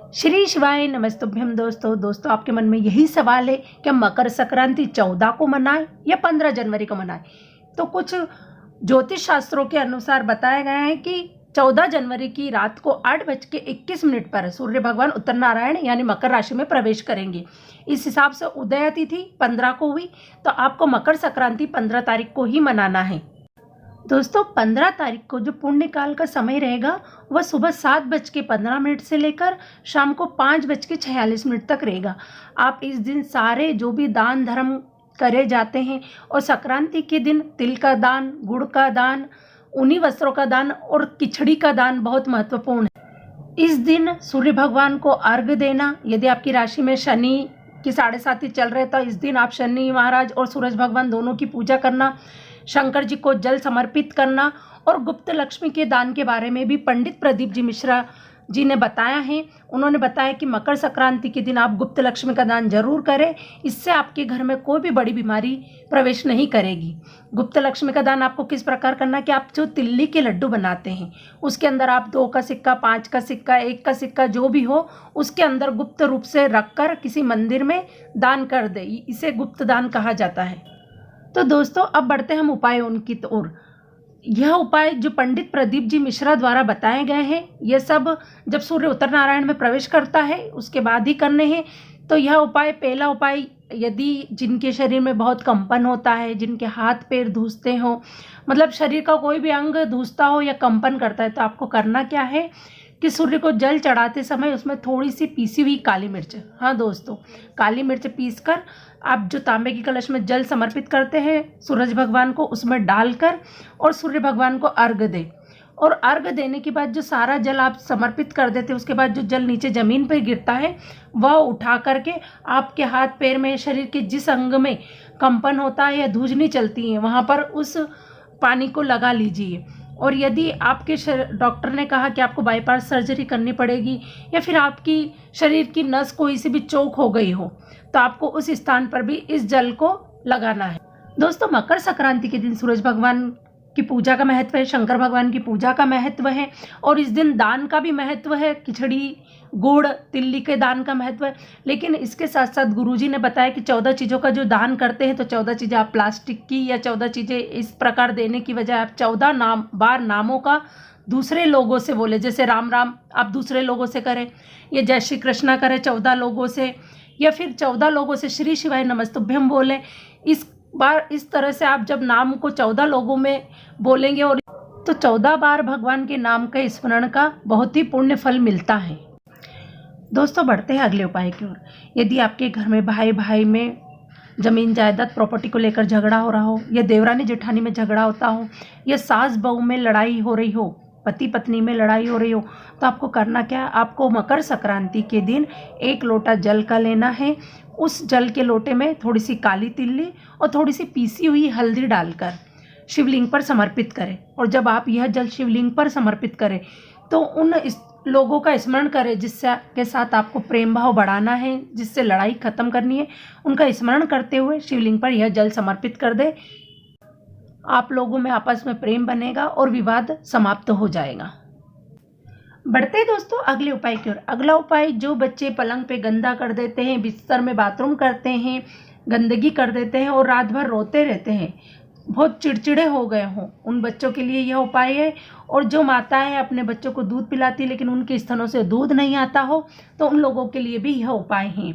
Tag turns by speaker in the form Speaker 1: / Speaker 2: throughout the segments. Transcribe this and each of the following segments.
Speaker 1: श्री शिवाय नमस्तुभ्यम। दोस्तों आपके मन में यही सवाल है कि मकर संक्रांति 14 को मनाएं या 15 जनवरी को मनाएं। तो कुछ ज्योतिष शास्त्रों के अनुसार बताया गया है कि 14 जनवरी की रात को 8:21 पर सूर्य भगवान उत्तर नारायण यानी मकर राशि में प्रवेश करेंगे। इस हिसाब से उदय तिथि 15 को हुई, तो आपको मकर संक्रांति 15 तारीख को ही मनाना है। दोस्तों 15 तारीख को जो पुण्यकाल का समय रहेगा वह सुबह 7:15 से लेकर शाम को 5:46 तक रहेगा। आप इस दिन सारे जो भी दान धर्म करे जाते हैं और संक्रांति के दिन तिल का दान, गुड़ का दान, ऊनी वस्त्रों का दान और खिचड़ी का दान बहुत महत्वपूर्ण है। इस दिन सूर्य भगवान को अर्घ्य देना, यदि आपकी राशि में शनि की 7.5 चल रहे तो इस दिन आप शनि महाराज और सूरज भगवान दोनों की पूजा करना, शंकर जी को जल समर्पित करना और गुप्त लक्ष्मी के दान के बारे में भी पंडित प्रदीप जी मिश्रा जी ने बताया है। उन्होंने बताया कि मकर संक्रांति के दिन आप गुप्त लक्ष्मी का दान जरूर करें, इससे आपके घर में कोई भी बड़ी बीमारी प्रवेश नहीं करेगी। गुप्त लक्ष्मी का दान आपको किस प्रकार करना कि आप जो तिल्ली के लड्डू बनाते हैं उसके अंदर आप 2 का सिक्का, 5 का सिक्का, 1 का सिक्का जो भी हो उसके अंदर गुप्त रूप से रखकर किसी मंदिर में दान कर दे, इसे गुप्त दान कहा जाता है। तो दोस्तों अब बढ़ते हैं हम उपाय उनकी ओर। यह उपाय जो पंडित प्रदीप जी मिश्रा द्वारा बताए गए हैं, यह सब जब सूर्य उत्तर नारायण में प्रवेश करता है उसके बाद ही करने हैं। तो यह उपाय, पहला उपाय, यदि जिनके शरीर में बहुत कंपन होता है, जिनके हाथ पैर धूसते हो, मतलब शरीर का कोई भी अंग धूसता हो या कंपन करता है, तो आपको करना क्या है कि सूर्य को जल चढ़ाते समय उसमें थोड़ी सी पीसी हुई काली मिर्च, हाँ दोस्तों, काली मिर्च पीसकर आप जो तांबे की कलश में जल समर्पित करते हैं सूरज भगवान को, उसमें डालकर और सूर्य भगवान को अर्घ्य दें। और अर्घ्य देने के बाद जो सारा जल आप समर्पित कर देते हैं उसके बाद जो जल नीचे ज़मीन पर गिरता है वह उठा करके आपके हाथ पैर में, शरीर के जिस अंग में कंपन होता है या धूजनी चलती है वहाँ पर उस पानी को लगा लीजिए। और यदि आपके डॉक्टर ने कहा कि आपको बाईपास सर्जरी करनी पड़ेगी या फिर आपकी शरीर की नस कोई सी भी चौक हो गई हो तो आपको उस स्थान पर भी इस जल को लगाना है। दोस्तों मकर संक्रांति के दिन सूरज भगवान की पूजा का महत्व है, शंकर भगवान की पूजा का महत्व है और इस दिन दान का भी महत्व है। खिचड़ी, गुड़, तिल्ली के दान का महत्व है। लेकिन इसके साथ साथ गुरुजी ने बताया कि 14 चीज़ों का जो दान करते हैं तो 14 चीज़ें आप प्लास्टिक की या 14 चीज़ें इस प्रकार देने की बजाय आप 14 बार नामों का दूसरे लोगों से बोले, जैसे राम राम आप दूसरे लोगों से करें या जय श्री कृष्णा करें 14 लोगों से, या फिर 14 लोगों से श्री शिवाय नमस्तुभ्यम बोलें। इस बार इस तरह से आप जब नाम को 14 लोगों में बोलेंगे और तो 14 बार भगवान के नाम के स्मरण का बहुत ही पुण्य फल मिलता है। दोस्तों बढ़ते हैं अगले उपाय की ओर। यदि आपके घर में भाई भाई में जमीन जायदाद प्रॉपर्टी को लेकर झगड़ा हो रहा हो, या देवरानी जेठानी में झगड़ा होता हो, या सास बहू में लड़ाई हो रही हो, पति पत्नी में लड़ाई हो रही हो, तो आपको करना क्या है, आपको मकर संक्रांति के दिन 1 लोटा जल का लेना है। उस जल के लोटे में थोड़ी सी काली तिल्ली और थोड़ी सी पीसी हुई हल्दी डालकर शिवलिंग पर समर्पित करें। और जब आप यह जल शिवलिंग पर समर्पित करें तो उन लोगों का स्मरण करें जिससे के साथ आपको प्रेम भाव बढ़ाना है, जिससे लड़ाई खत्म करनी है, उनका स्मरण करते हुए शिवलिंग पर यह जल समर्पित कर दे। आप लोगों में आपस में प्रेम बनेगा और विवाद समाप्त हो जाएगा। बढ़ते दोस्तों अगले उपाय की ओर। अगला उपाय, जो बच्चे पलंग पे गंदा कर देते हैं, बिस्तर में बाथरूम करते हैं, गंदगी कर देते हैं और रात भर रोते रहते हैं, बहुत चिड़चिड़े हो गए हों, उन बच्चों के लिए यह उपाय है। और जो माताएं अपने बच्चों को दूध पिलाती लेकिन उनके स्तनों से दूध नहीं आता हो तो उन लोगों के लिए भी यह उपाय है।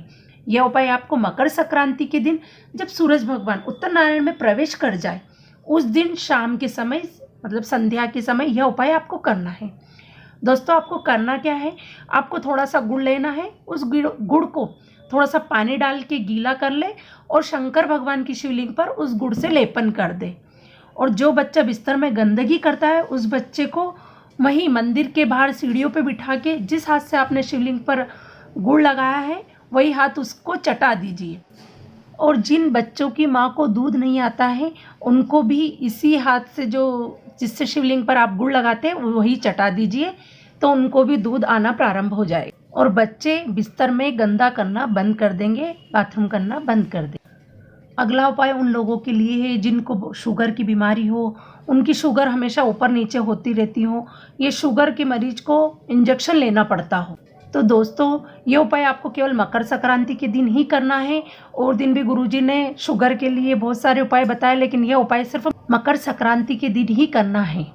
Speaker 1: यह उपाय आपको मकर संक्रांति के दिन जब सूरज भगवान उत्तर नारायण में प्रवेश कर जाए उस दिन शाम के समय, मतलब संध्या के समय, यह उपाय आपको करना है। दोस्तों आपको करना क्या है, आपको थोड़ा सा गुड़ लेना है, उस गुड़ को थोड़ा सा पानी डाल के गीला कर ले और शंकर भगवान की शिवलिंग पर उस गुड़ से लेपन कर दे। और जो बच्चा बिस्तर में गंदगी करता है उस बच्चे को वहीं मंदिर के बाहर सीढ़ियों पे बिठा के जिस हाथ से आपने शिवलिंग पर गुड़ लगाया है वही हाथ उसको चटा दीजिए। और जिन बच्चों की माँ को दूध नहीं आता है उनको भी इसी हाथ से जो जिससे शिवलिंग पर आप गुड़ लगाते हैं वही चटा दीजिए, तो उनको भी दूध आना प्रारंभ हो जाएगा और बच्चे बिस्तर में गंदा करना बंद कर देंगे, बाथरूम करना बंद कर देंगे। अगला उपाय उन लोगों के लिए है जिनको शुगर की बीमारी हो, उनकी शुगर हमेशा ऊपर नीचे होती रहती हो, ये शुगर के मरीज को इंजेक्शन लेना पड़ता हो, तो दोस्तों ये उपाय आपको केवल मकर संक्रांति के दिन ही करना है। और दिन भी गुरुजी ने शुगर के लिए बहुत सारे उपाय बताए, लेकिन यह उपाय सिर्फ मकर संक्रांति के दिन ही करना है।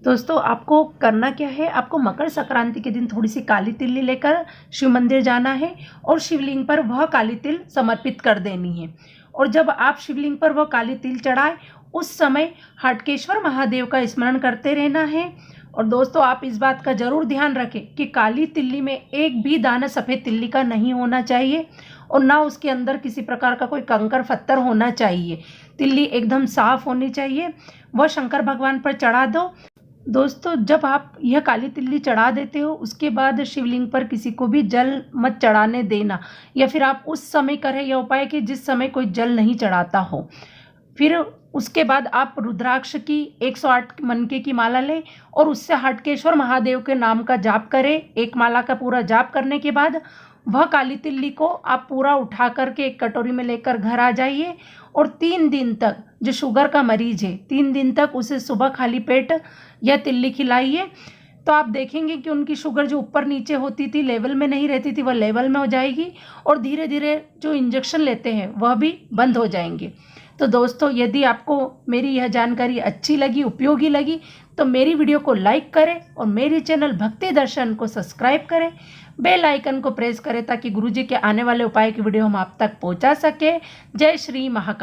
Speaker 1: दोस्तों आपको करना क्या है, आपको मकर संक्रांति के दिन थोड़ी सी काली तिल्ली लेकर शिव मंदिर जाना है और शिवलिंग पर वह काली तिल समर्पित कर देनी है। और जब आप शिवलिंग पर वह काली तिल चढ़ाएं उस समय हटकेश्वर महादेव का स्मरण करते रहना है। और दोस्तों आप इस बात का जरूर ध्यान रखें कि काली तिल्ली में एक भी दाना सफ़ेद तिल्ली का नहीं होना चाहिए और ना उसके अंदर किसी प्रकार का कोई कंकर पत्थर होना चाहिए। तिल्ली एकदम साफ होनी चाहिए। वह शंकर भगवान पर चढ़ा दो। दोस्तों जब आप यह काली तिल्ली चढ़ा देते हो उसके बाद शिवलिंग पर किसी को भी जल मत चढ़ाने देना, या फिर आप उस समय करें यह उपाय कि जिस समय कोई जल नहीं चढ़ाता हो। फिर उसके बाद आप रुद्राक्ष की 108 मनके की माला लें और उससे हटकेश्वर महादेव के नाम का जाप करें। एक माला का पूरा जाप करने के बाद वह काली तिल्ली को आप पूरा उठा करके एक कटोरी में लेकर घर आ जाइए और 3 दिन तक, जो शुगर का मरीज है 3 दिन तक उसे सुबह खाली पेट यह तिल्ली खिलाइए। तो आप देखेंगे कि उनकी शुगर जो ऊपर नीचे होती थी, लेवल में नहीं रहती थी, वह लेवल में हो जाएगी और धीरे धीरे जो इंजेक्शन लेते हैं वह भी बंद हो जाएंगे। तो दोस्तों यदि आपको मेरी यह जानकारी अच्छी लगी, उपयोगी लगी, तो मेरी वीडियो को लाइक करें और मेरी चैनल भक्ति दर्शन को सब्सक्राइब करें। बेल आइकन को प्रेस करें ताकि गुरुजी के आने वाले उपाय की वीडियो हम आप तक पहुंचा सके। जय श्री महाकाल।